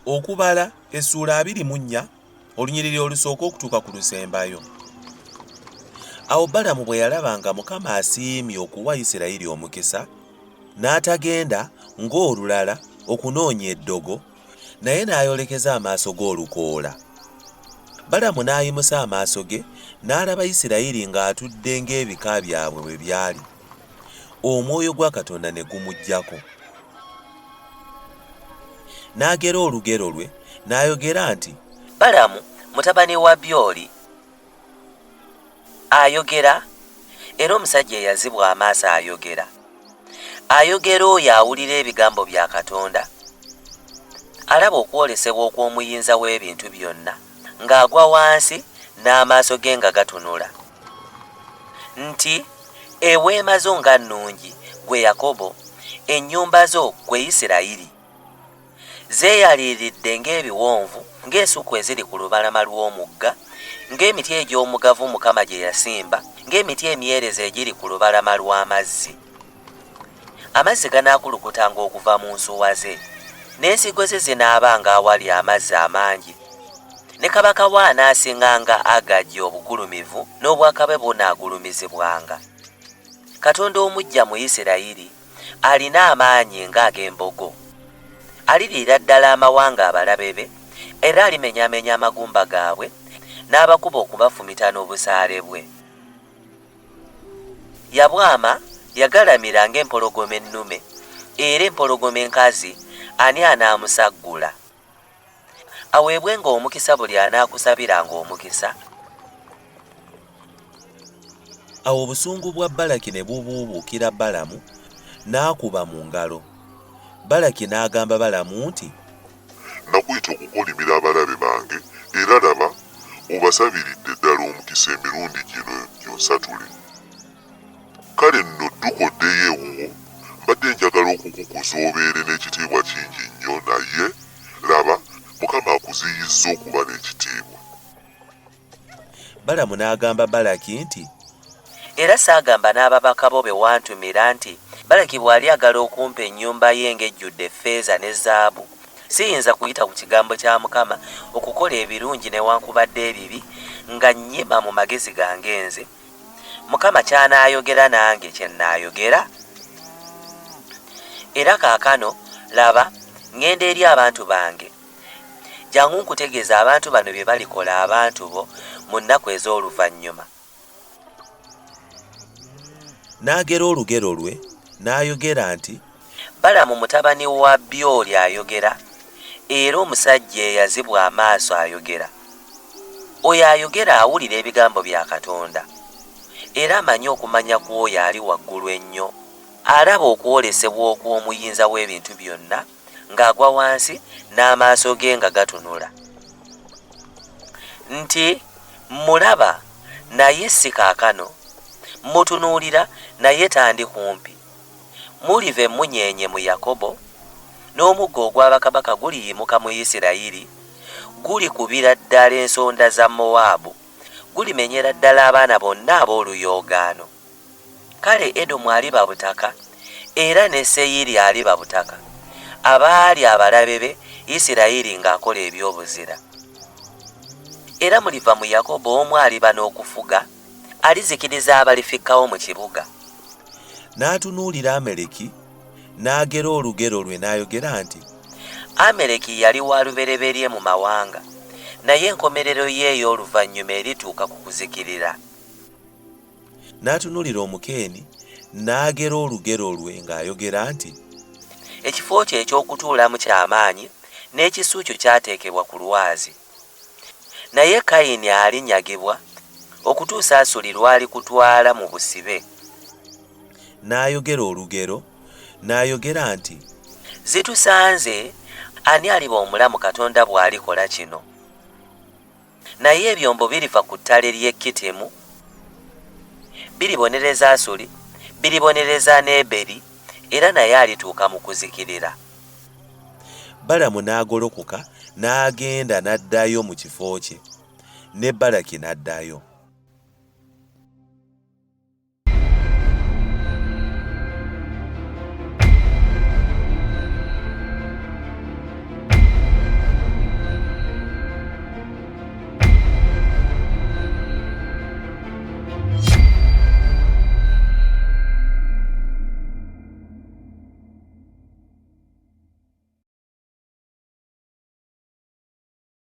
Okubala essuula 24 olunyiriri olusooka okutuuka ku lusembayo. Awo Balamu bwe yalaba nga Mukama asiimye okuwa Isirayiri omukisa, n'atagenda ng'olulala okunoonya eddogo, naye n'ayolekeza amaaso g'olukoola. Balamu n'ayimusa amaaso ge n'alaba Isirayiri ng'atudde ng'ebika byabwe bwe byali. Omwoyo gwa Katonda ne gumuggyako. N'agera olugero lwe n'ayogera nti, Balamu mutabani wa Byoli ayogera, era omusajja eyazibwa amaaso ayogera. Ayogera oyo awulira ebigambo bya Katonda, alaba okwolesebwa okw'omuyinza w'ebintu byonna, ng'agwa wansi n'amaaso ge nga gatunula. Nti, eweema zo nga nnungi, gwe Yakobo, ennyumba zo gwe Isirayiri. Zeeyaliiridde ng'ebiwonvu, ng'ensuku eziri ku lubalama lw'omugga, ng'emiti egy'omugavu Mukama gye yasimba, ng'emiti emyereza egiri ku lubalama lw'amazzi. Amazzi ganaakulukutanga okuva mu nsuwa ze, n'ensigo ze zinaabanga awali amazzi amangi. Ne kabaka we anaasinganga agajja obugulumivu, n'obwaka bwe bunaagulumizibwanga. Katonda omuggya mu Isirayiri alina amaanyi ng'ag'embogo. Aliriira ddala amawanga abalabe be, era alimenyamenya amagumba gaabwe, n'abakuba okubafumita n'obusaale bwe. Yabwama yagalamira ng'empologoma ennume, era empologoma enkazi ani anaamusaggula. Aweebwenga omukisa buli anaakusabiranga omukisa. Awo obusungu bwa Balaki ne bubuubuukira Balamu, n'akuba mu ngalo. Balaki n'agamba Balamu nti, nakuyita okukolimira abalabe bange, era laba obasabiridde ddala omukisa emirundi gino gyonsatule. Kale nno dduka oddeyo ewuwo, mbadde njagala okukukuza obeere n'ekitiibwa kingi nnyo, naye laba Mukama akuziyizza okuba n'ekitiibwa. Balamu n'agamba Balaki nti, Era saagamba n'ababaka bo be wantumira nti, Balaki bw'ali agala okumpa ennyumba ye ng'ejjudde effeeza ne zaabu, siyinza kuyita ku kigambo kya Mukama okukola ebirungi newankubadde ebibi, nga nnyima mu magezi gange nze. Mukama ky'anaayogera nange kye nnaayogera. Era kaakano laba ngenda eri abantu bange. Jangu nkutegeeza abantu bano bye balikola abantu bo mu nnaku ez'oluvannyuma. N'agera olugero lwe n'ayogera nti, Balamu mutabani wa Byoli ayogera, era omusajja eyazibwa amaaso ayogera. Oyo ayogera awulira ebigambo bya Katonda, era amanyi okumanya kw'oyo ali waggulu ennyo, alaba okwolesebwa okw'omuyinza w'ebintu byonna, ng'agwa wansi n'amaaso ge nga gatunula. Nti, mulaba naye si kaakano, mutunuulira naye tandi kumpi. Muliva emmunyeenye mu Yakobo, n'omuggo ogw'abakabaka guliyimuka mu Isirayiri, gulikubira ddala ensonda za Mowaabu, gulimenyera ddala abaana bonna ab'oluyoogaano. Kale Edomu aliba butaka, era ne Seyiri aliba butaka, abaali abalabe be Isirayiri ng'akola ebyobuzira. Era muliva mu Yakobo omu aliba n'okufuga, alizikiriza abalifikkawo mu kibuga. N'atunuulira Ameleki, n'agera olugero lwe n'ayogera nti, Ameleki yali wa lubereberye mu mawanga, naye enkomerero ye ey'oluvannyuma erituuka ku kuzikirira. N'atunuulira Omukeeni, n'agera olugero lwe ng'ayogera nti, ekifo kye eky'okutuulamu ky'amaanyi, n'ekisu kyo kyateekebwa ku lwazi. Naye Kayini alinyagibwa, okutuusa Asuli lwali kutwala mu busibe. N'ayogera olugero, n'ayogera nti, zitusanze, ani aliba omulamu Katonda bw'alikola kino? Naye ebyombo biriva ku ttale ly'e Kittimu, biribonereza Asuli, biribonereza n'Eberi, era naye alituuka mu kuzikirira. Balamu n'agolokoka n'agenda n'addayo mu kifo kye, ne Balaki n'addayo.